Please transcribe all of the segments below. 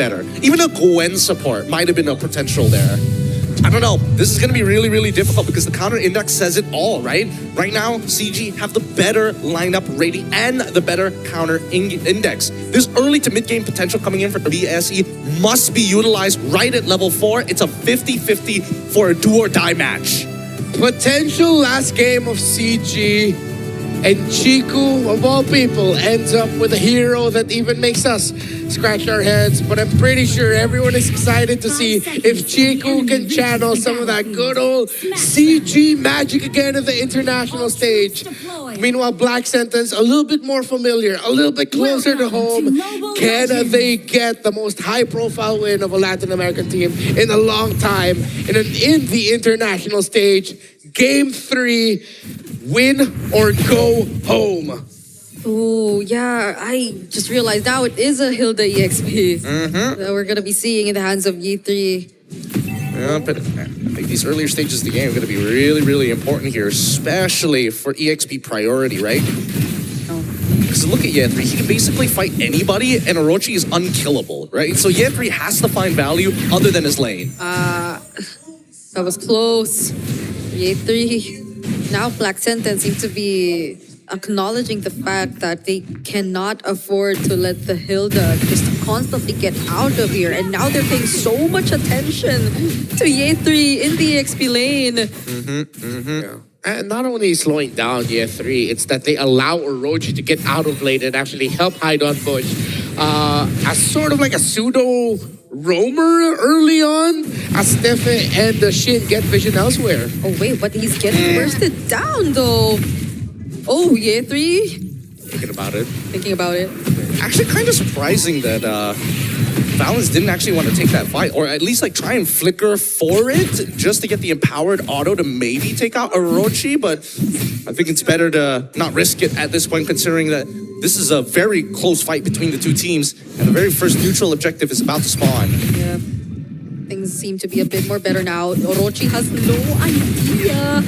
better. Even a Gwen support might have been a potential there. I don't know. This is going to be really, really difficult because the counter index says it all, right? Right now, CG have the better lineup rating and the better counter index. This early to mid-game potential coming in for BSE must be utilized right at level 4. It's a 50-50 for a do-or-die match. Potential last game of CG, and Chiku, of all people, ends up with a hero that even makes us scratch our heads. But I'm pretty sure everyone is excited to see if Chiku can channel some of that good old CG magic again at the international stage. Meanwhile, Black Sentence, a little bit more familiar, a little bit closer to home. Can they get the most high-profile win of a Latin American team in a long time in the international stage? Game 3, win or go home. Oh, yeah, I just realized now it is a Hilda EXP that we're going to be seeing in the hands of Ye3. Yeah, but I think these earlier stages of the game are going to be really, really important here, especially for EXP priority, right? Because look at Ye3, he can basically fight anybody, and Orochi is unkillable, right? So Ye3 has to find value other than his lane. That was close. Ye3. Now Black Sentence seems to be acknowledging the fact that they cannot afford to let the Hilda just constantly get out of here. And now they're paying so much attention to Ye3 in the XP lane. Yeah. And not only slowing down Ye3, it's that they allow Orochi to get out of lane and actually help hide on bush. As sort of like a pseudo roamer early on, as Steffe and Shin get vision elsewhere. Oh wait, but he's getting bursted down though. Oh, Ye3? Thinking about it. Thinking about it. Actually kind of surprising that Valens didn't actually want to take that fight, or at least like try and flicker for it just to get the empowered auto to maybe take out Orochi, but I think it's better to not risk it at this point, considering that this is a very close fight between the two teams, and the very first neutral objective is about to spawn. Yeah. Things seem to be a bit more better now. Orochi has no idea.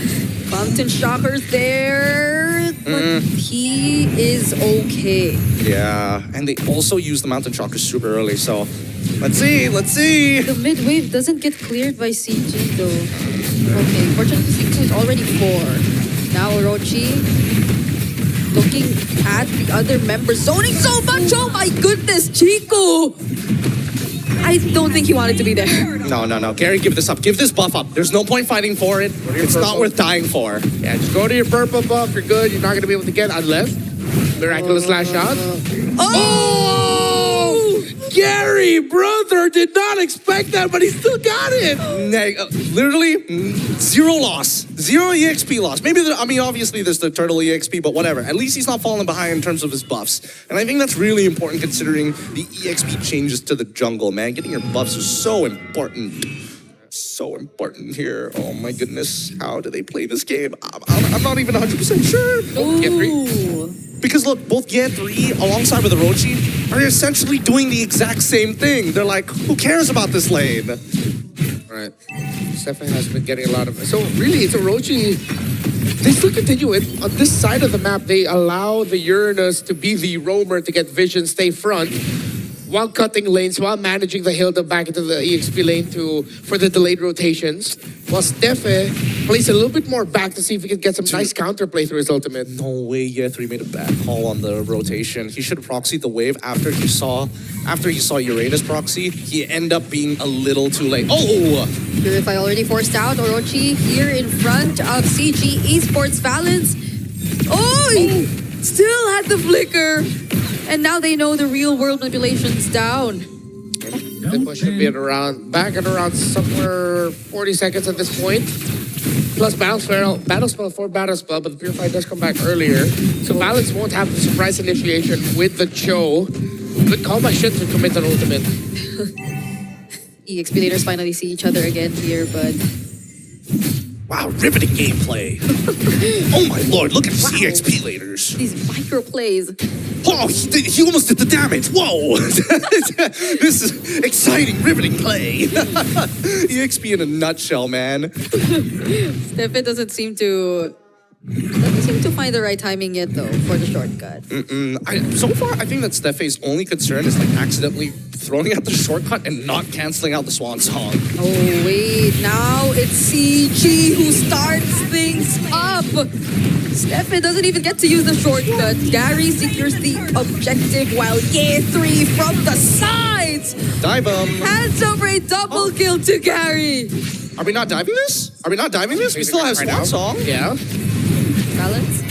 Mountain Shocker's there, but he is okay. Yeah, and they also use the Mountain Shocker super early, so let's see. The mid wave doesn't get cleared by CG though. Okay, fortunately CG is already 4. Now Orochi looking at the other members, zoning so much. Oh my goodness, Chico! I don't think he wanted to be there. No. Gary, give this up. Give this buff up. There's no point fighting for it. It's not worth dying for. Yeah, just go to your purple buff. You're good. You're not going to be able to get unless miraculous slash out. Oh! Gary, brother, did not expect that, but he still got it. Literally, 0 loss. 0 EXP loss. Maybe, obviously there's the turtle EXP, but whatever. At least he's not falling behind in terms of his buffs. And I think that's really important considering the EXP changes to the jungle, man. Getting your buffs is so important. So important here. Oh my goodness. How do they play this game? I'm not even 100% sure. Ooh. Because look, both Ye3 alongside with Orochi are essentially doing the exact same thing. They're like, who cares about this lane? Right. Stefan has been getting a lot of... So really, it's Orochi. They still continue it. On this side of the map, they allow the Uranus to be the roamer to get vision, stay front, while cutting lanes, while managing the Hilda back into the EXP lane for the delayed rotations. While Steffe plays a little bit more back to see if he can get some nice counterplay through his ultimate. No way Ye3 made a bad call on the rotation. He should have proxied the wave after he saw Uranus proxy. He ended up being a little too late. Oh! Purify already forced out. Orochi here in front of CG Esports Valens. Oh! Still had the flicker. And now they know the real world manipulation's down. The push should be back at around somewhere 40 seconds at this point. Plus battle spell for battle spell, but the Purify does come back earlier. So Balance won't have the surprise initiation with the Cho. Good call by Shin to commit an ultimate. EXP leaders finally see each other again here, but... Wow, riveting gameplay. Oh my lord, look at these EXP leaders. These micro plays. Oh, he almost did the damage. Whoa. This is exciting, riveting play. EXP in a nutshell, man. Stefan doesn't seem to Doesn't seem to find the right timing yet, though, for the shortcut. So far, I think that Stefe's only concern is like accidentally throwing out the shortcut and not canceling out the swan song. Oh, wait. Now it's CG who starts things up. Stefan doesn't even get to use the shortcut. Gary secures the objective while Ye3 from the sides Dive hands over a double kill to Gary. Are we not diving this? Are we not diving this? We still have swan song. Yeah. Balance.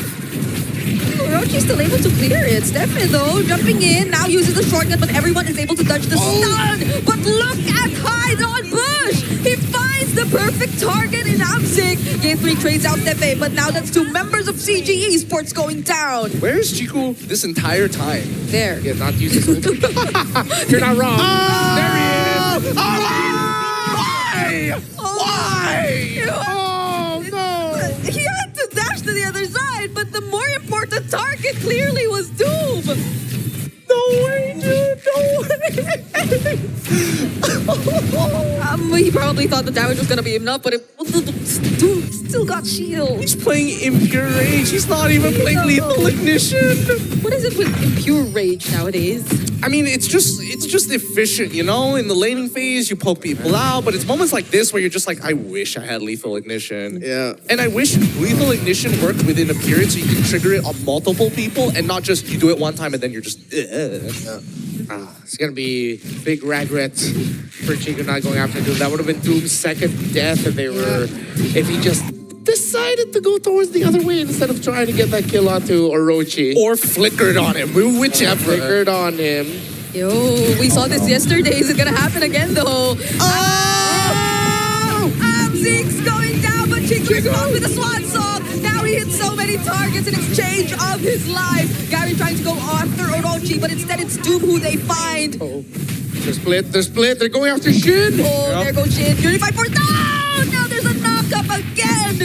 Orochi's still able to clear it. Stefan, though, jumping in, now uses the shortcut, but everyone is able to dodge the stun. But look at Hyde on Bush! He finds the perfect target in Amzik. Ye3 trades out Stefe, but now that's two members of CG Esports going down. Where is Chiku this entire time? There. He has not used his ult. You're not wrong. There he is. Why? Oh, no. He had to dash to the other side, but the more important target clearly was Doom. No way, dude. No way. He probably thought the damage was going to be enough, but Doom still got shield. He's playing Impure Rage. He's not even playing Lethal Ignition. What is it with Impure Rage nowadays? I mean, it's just efficient, you know? In the laning phase, you poke people out, but it's moments like this where you're just like, I wish I had Lethal Ignition. Yeah. And I wish Lethal Ignition worked within a period so you can trigger it on multiple people and not just you do it one time and then you're just, It's gonna be big regrets for Chico not going after Doom. That would have been Doom's second death if he just decided to go towards the other way instead of trying to get that kill onto Orochi. Or flickered on him, whichever. Flickered on him. Yo, we saw this yesterday. Is it gonna happen again, though? Amzig's going down, but Chico's off with a swan song. Now he hits so many targets in exchange of his life. Gary trying to go after Orochi, but instead it's Doom who they find. Oh, they're split. They're going after Shin. Oh, there goes Shin. Unified Force. No! Now there's a knockup again.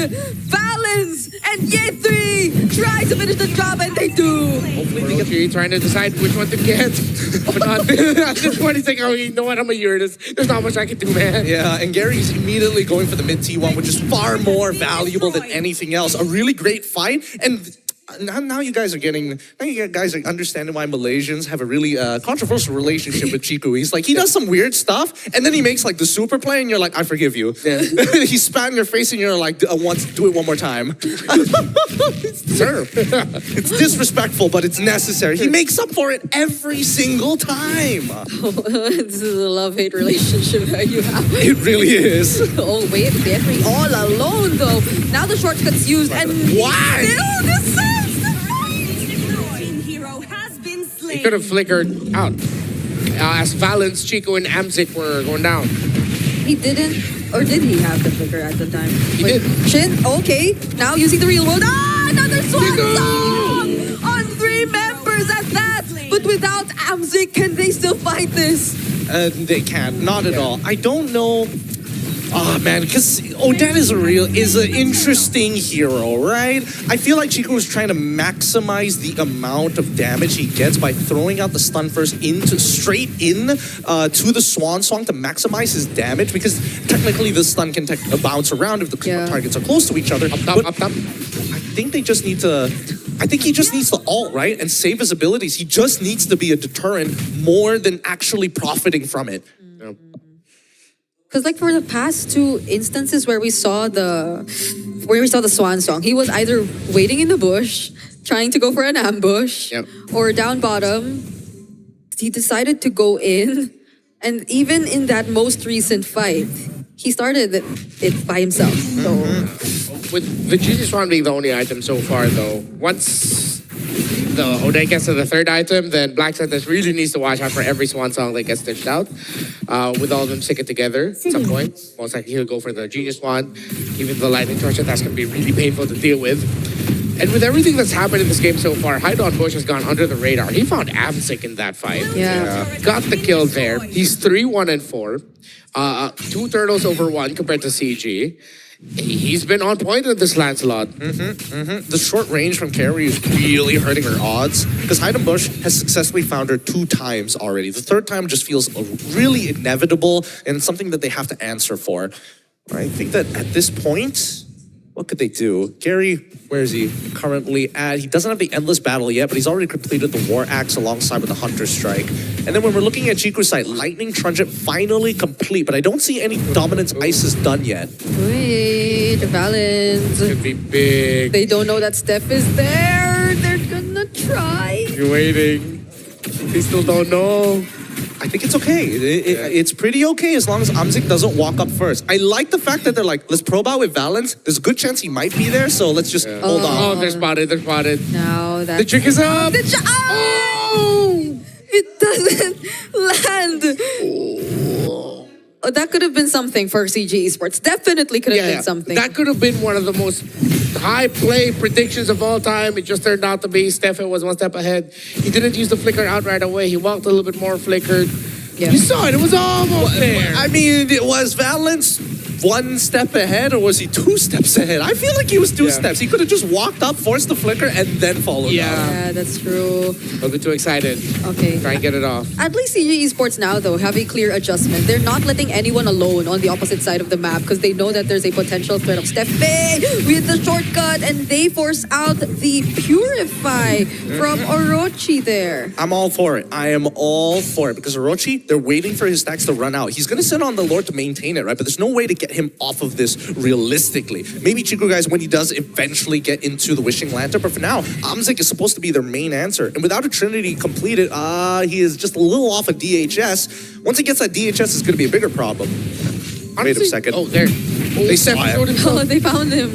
Balance and Ye3 try to finish the job, and they do. Hopefully they get trying to decide which one to get. But not at this point, he's like, oh, you know what? I'm a Uranus. There's not much I can do, man. Yeah, and Gary's immediately going for the mid T1, which is far more valuable than anything else. A really great fight, and now you guys are understanding why Malaysians have a really controversial relationship with Chiku. He's like, he does some weird stuff, and then he makes like the super play, and you're like, I forgive you. Yeah. He spat in your face, and you're like, do it one more time. Sir. It's disrespectful, but it's necessary. He makes up for it every single time. This is a love-hate relationship that you have. It really is. Oh, wait, Jeffrey all alone, though. Now the shortcut's used, and why? Still this He could have flickered out. As Valence, Chico, and Amzik were going down. He didn't, or did he have the flicker at the time? He did. Shin, okay. Now using the real world. Another swan song on 3 members at that. But without Amzik, can they still fight this? They can't, not at all. I don't know. Oh man, because Odette is an interesting hero, right? I feel like Chico was trying to maximize the amount of damage he gets by throwing out the stun first straight in to the swan song to maximize his damage, because technically the stun can bounce around if the targets are close to each other. Up top. I think they just need to. I think he just needs to ult, right? And save his abilities. He just needs to be a deterrent more than actually profiting from it. Because like for the past 2 instances where we saw the swan song, he was either waiting in the bush, trying to go for an ambush, or down bottom, he decided to go in. And even in that most recent fight, he started it by himself. So With the Jesus Swan being the only item so far, though, once the Odette gets to the 3rd item, then Black Sentence really needs to watch out for every Swan Song that gets dished out. With all of them sticking together at some point. Most likely he'll go for the Genius Swan. Even the Lightning Torch, that's going to be really painful to deal with. And with everything that's happened in this game so far, Hydon Bush has gone under the radar. He found Amzik in that fight. Yeah. Got the kill there. He's 3-1-4. 2 turtles over 1 compared to CG. He's been on point with this Lancelot. The short range from Carrie is really hurting her odds, because Hyden Bush has successfully found her 2 times already. The 3rd time just feels really inevitable and something that they have to answer for. I think that at this point, What could they do? Gary, where is he currently at? He doesn't have the Endless Battle yet, but he's already completed the War Axe alongside with the Hunter Strike. And then when we're looking at Chiku's side, Lightning Truncheon finally complete, but I don't see any Dominance Ices done yet. Wait, Valens. Could be big. They don't know that Steph is there. They're gonna try. You're waiting. They still don't know. I think it's okay. It's pretty okay as long as Amzik doesn't walk up first. I like the fact that they're like, let's probe out with Valens. There's a good chance he might be there, so let's just hold on. Oh, they're spotted. They're spotted. Now that The trick is up. oh! It doesn't land. Oh, that could have been something for CG Esports. Definitely could have been something. That could have been one of the most high play predictions of all time. It just turned out to be Stefan was one step ahead. He didn't use the flicker out right away. He walked a little bit more flickered. Yeah. You saw it. It was almost there. I mean, was Valens one step ahead or was he 2 steps ahead? I feel like he was 2 steps. He could have just walked up, forced the flicker, and then followed up. Yeah, that's true. Don't be too excited. Okay. Try and get it off. At least CG Esports now, though, have a clear adjustment. They're not letting anyone alone on the opposite side of the map because they know that there's a potential threat of Steffe with the shortcut, and they force out the Purify from Orochi there. I'm all for it. I am all for it because Orochi, they're waiting for his stacks to run out. He's going to sit on the Lord to maintain it, right? But there's no way to get him off of this realistically. Maybe Chico, guys, when he does eventually get into the Wishing Lantern, but for now, Amzik is supposed to be their main answer. And without a Trinity completed, he is just a little off of DHS. Once he gets that DHS, it's going to be a bigger problem. Wait a second. Oh, there. They saw him. Oh, they found him.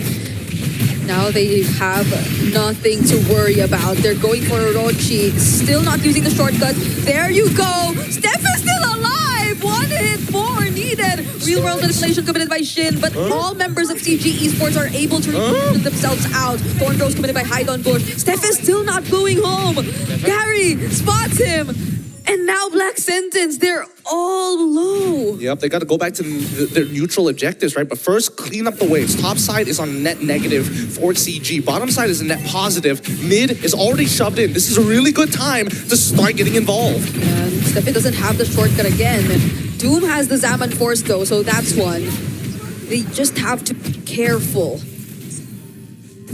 Now they have nothing to worry about. They're going for Orochi. Still not using the shortcut. There you go. Steph is still alive. 1 hit more needed. Real world manipulation committed by Shin, but all members of CG Esports are able to remove themselves out. Thorn throws committed by Hide on Bush. Steph is still not going home. Gary spots him. And now Black Sentence, they're all low. Yep, they got to go back to their neutral objectives, right? But first, clean up the waves. Top side is on net negative for CG. Bottom side is a net positive. Mid is already shoved in. This is a really good time to start getting involved. And Steffi doesn't have the shortcut again. Doom has the Zaman Force though, so that's one. They just have to be careful.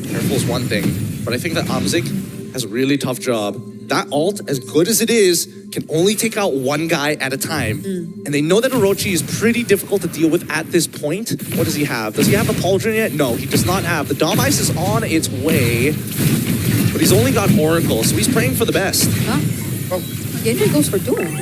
Careful is one thing, but I think that Amzik has a really tough job. That ult, as good as it is, can only take out one guy at a time. And they know that Orochi is pretty difficult to deal with at this point. What does he have? Does he have a Pauldron yet? No, he does not have. The Dom Ice is on its way, but he's only got Oracle, so he's praying for the best. Huh? Oh, Genji goes for Doom.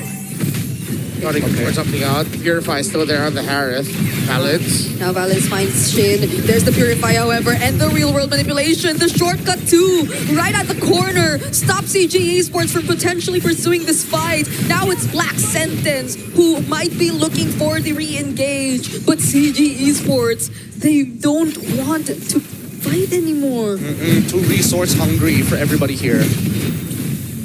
gotta for something out. Purify is still there on the Harith. Valence. Now Valens finds Shin. There's the Purify, however, and the real world manipulation. The shortcut too, right at the corner. Stop CG Esports from potentially pursuing this fight. Now it's Black Sentence who might be looking for the re-engage, but CG Esports, they don't want to fight anymore. Too resource hungry for everybody here.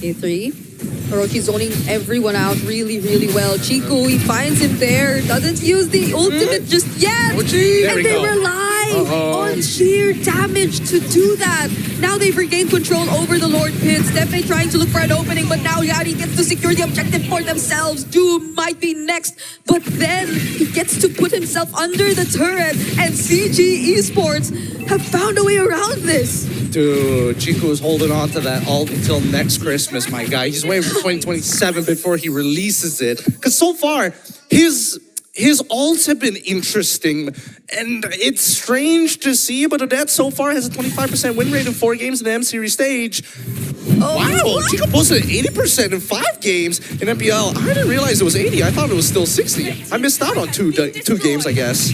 A3. Orochi zoning everyone out really, really well. Chico, he finds him there. Doesn't use the ultimate just yet. There And we they go. rely on sheer damage to do that. Now they've regained control over the Lord Pit. Stephanie trying to look for an opening, but now Yari gets to secure the objective for themselves. Doom might be next, but then he gets to put himself under the turret, and CG Esports have found a way around this. Dude, Chico's holding on to that ult until next Christmas, my guy. He's waiting for 2027 before he releases it. Because so far, his ults have been interesting, and it's strange to see, but Odette so far has a 25% win rate in 4 games in the M-Series stage. Wow, Chico posted 80% in 5 games in MPL. I didn't realize it was 80. I thought it was still 60. I missed out on two games, I guess.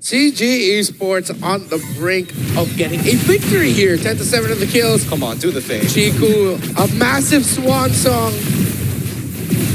CG Esports on the brink of getting a victory here. 10-7 of the kills. Come on, do the thing. Chiku, a massive swan song.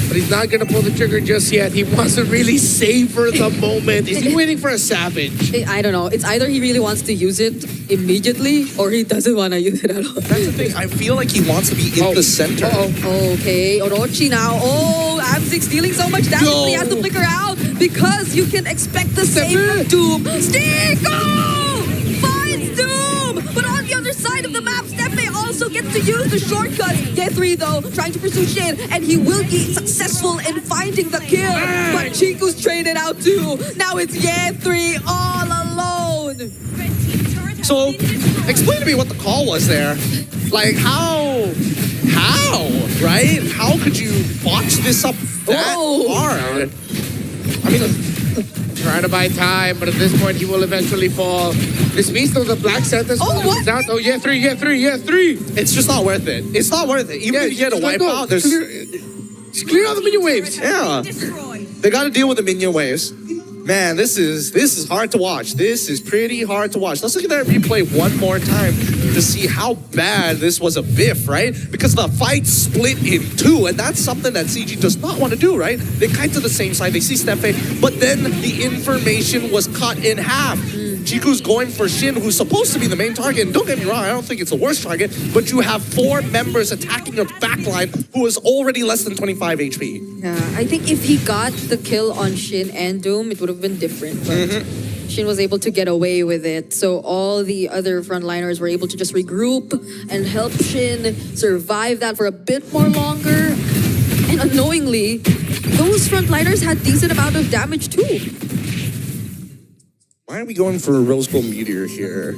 But he's not going to pull the trigger just yet. He wants to really savor the moment. Is he waiting for a savage? I don't know. It's either he really wants to use it immediately or he doesn't want to use it at all. That's the thing. I feel like he wants to be in the center. Okay, Orochi now. Oh, Amzik stealing so much damage, but he has to flicker out because you can expect the same from Doom. Stico finds Doom, but on the other side of the map, Stephanie also gets to use the shortcut. Get 3 though, trying to pursue Shin, and he will be successful in finding the kill. But Chico's traded out too. Now it's Ye3 all alone. So, explain to me what the call was there. Like, how, right? How could you botch this up that hard? I mean, trying to buy time, but at this point he will eventually fall. This means though the Black Sentence is out. Oh, yeah, three. it's just not worth it. It's not worth it. Even if you get a wipeout, there's... Just clear out the minion waves. Yeah. They got to deal with the minion waves. Man, this is hard to watch. This is pretty hard to watch. Let's look at that replay one more time to see how bad this was a biff, right? Because the fight split in two, and that's something that CG does not want to do, right? They kite to the same side, they see Stefe, but then the information was cut in half. Chiku's going for Shin, who's supposed to be the main target. And don't get me wrong, I don't think it's the worst target, but you have 4 members attacking your backline who is already less than 25 HP. Yeah, I think if he got the kill on Shin and Doom, it would have been different. But Shin was able to get away with it. So all the other frontliners were able to just regroup and help Shin survive that for a bit more longer. And unknowingly, those frontliners had decent amount of damage too. Why are we going for a Rose Gold Meteor here?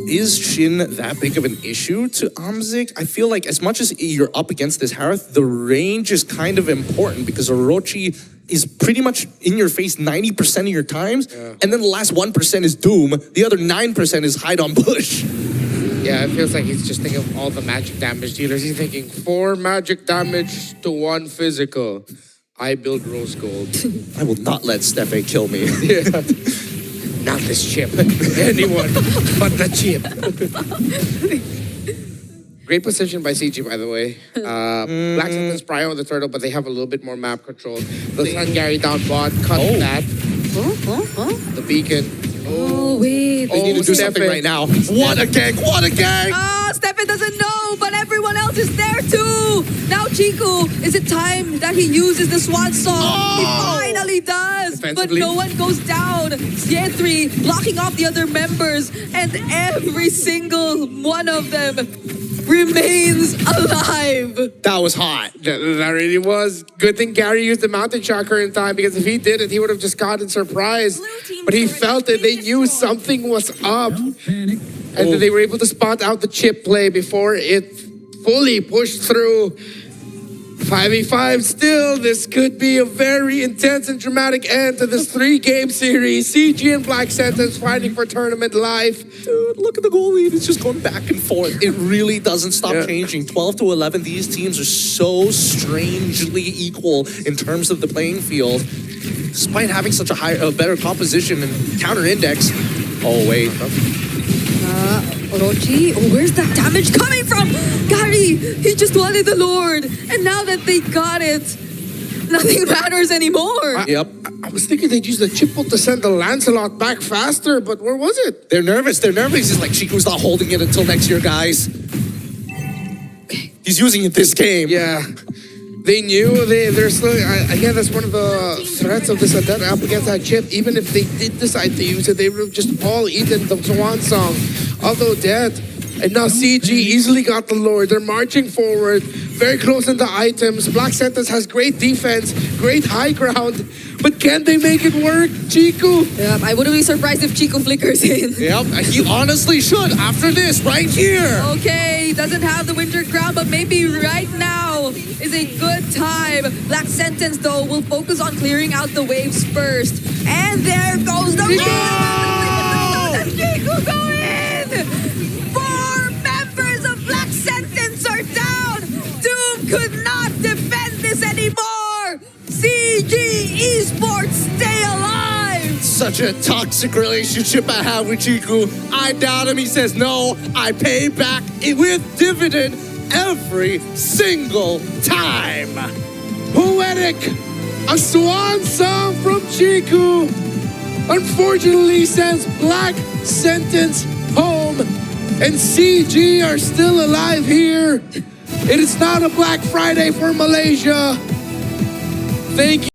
Is Shin that big of an issue to Amzik? I feel like as much as you're up against this Harith, the range is kind of important because Orochi is pretty much in your face 90% of your times, and then the last 1% is Doom, the other 9% is hide on bush. Yeah, it feels like he's just thinking of all the magic damage dealers. He's thinking 4 magic damage to 1 physical. I build Rose Gold. I will not let Stefe kill me. Not this chip. Anyone but the chip. Great position by CG, by the way. Black Sentence Prio on the turtle, but they have a little bit more map control. The Sun Gary down bot, cut that. The beacon. Oh, wait. They need to do something right now. What a gang! What a gang! Ah, Stefan doesn't know, but everyone else is there too. Now Chico, is it time that he uses the Swan Song? He finally does, but no one goes down. Ye3 blocking off the other members, and every single one of them remains alive. That was hot. That really was. Good thing Gary used the mountain chakra in time, because if he did it, he would have just gotten surprised. But he felt it. They knew something was up. And then they were able to spot out the chip play before it fully pushed through. 5v5 still. This could be a very intense and dramatic end to this 3-game series. CG and Black Sentence fighting for tournament life. Dude, look at the goal lead. It's just going back and forth. It really doesn't stop changing. 12 to 11. These teams are so strangely equal in terms of the playing field, despite having such a better composition and counter index. Oh wait. Orochi, where's that damage coming from? Gary, he just wanted the Lord. And now that they got it, nothing matters anymore. Yep. I was thinking they'd use the chipple to send the Lancelot back faster, but where was it? They're nervous. It's like Chiku's not holding it until next year, guys. He's using it this game. Yeah. They knew they're still, again, that's one of the threats of this attack up against that chip. Even if they did decide to use it, they would have just all eaten the Swan Song, although dead. And now CG easily got the Lord. They're marching forward, very close in the items. Black Sentence has great defense, great high ground, but can they make it work? Chico? Yep, I wouldn't be surprised if Chico flickers in. Yep, he honestly should after this right here. Okay, doesn't have the Winter Crown, but maybe right now is a good time. Black Sentence, though, will focus on clearing out the waves first. And there goes the Chico go in! 4 members of Black Sentence are down! Doom could not defend this anymore! CG Esports, stay alive! Such a toxic relationship I have with Chiku. I doubt him. He says, no, I pay back with dividend every single time. Poetic! A swan song from Chiku! Unfortunately sends Black Sentence home. And CG are still alive here. It is not a Black Friday for Malaysia. Thank you.